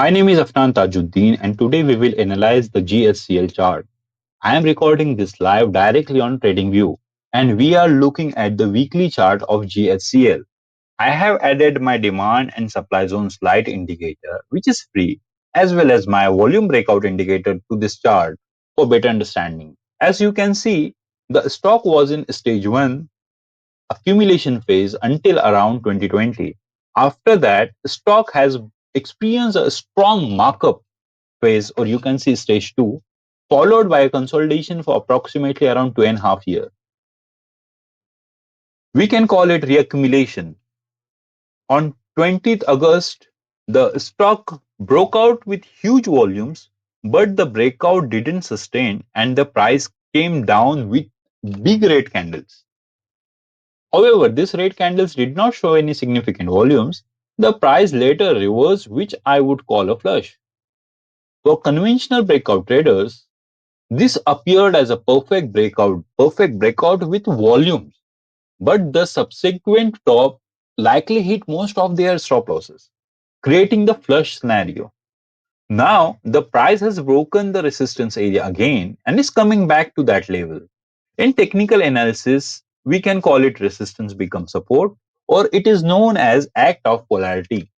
My name is Afnan Tajuddin and today we will analyze the GHCL chart. I am recording this live directly on TradingView and we are looking at the weekly chart of GHCL. I have added my demand and supply zones Lite indicator, which is free, as well as my volume breakout indicator to this chart for better understanding. As you can see, the stock was in stage 1 accumulation phase until around 2020. After that, stock has experienced a strong markup phase, or you can see stage 2, followed by a consolidation for approximately around 2.5 years. We can call it reaccumulation. On 20th August, the stock broke out with huge volumes, but the breakout didn't sustain and the price came down with big red candles. However, these red candles did not show any significant volumes. The price later reversed, which I would call a flush. For conventional breakout traders, this appeared as a perfect breakout with volumes, but the subsequent top likely hit most of their stop losses, creating the flush scenario. Now, the price has broken the resistance area again and is coming back to that level. In technical analysis, we can call it resistance becomes support, or it is known as act of polarity.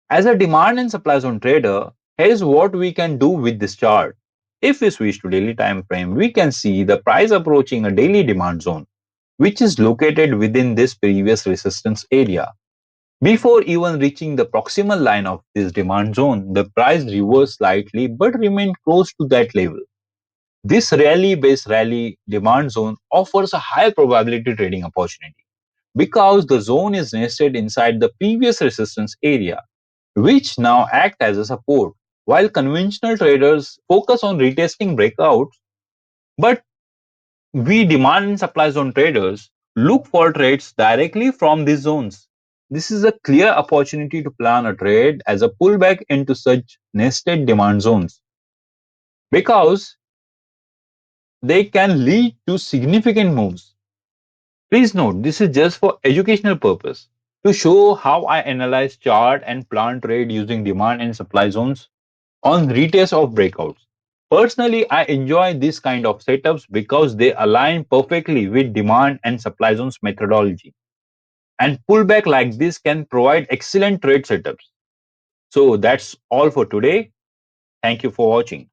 As a demand and supply zone trader, here is what we can do with this chart. If we switch to daily time frame, we can see the price approaching a daily demand zone, which is located within this previous resistance area. Before even reaching the proximal line of this demand zone, the price reversed slightly but remained close to that level. This rally-based rally demand zone offers a high probability trading opportunity because the zone is nested inside the previous resistance area, which now act as a support. While conventional traders focus on retesting breakouts, but we demand and supply zone traders look for trades directly from these zones. This is a clear opportunity to plan a trade as a pullback into such nested demand zones because they can lead to significant moves. Please note, this is just for educational purpose to show how I analyze chart and plan trade using demand and supply zones on retest of breakouts. Personally, I enjoy this kind of setups because they align perfectly with demand and supply zones methodology. And pullback like this can provide excellent trade setups. So that's all for today. Thank you for watching.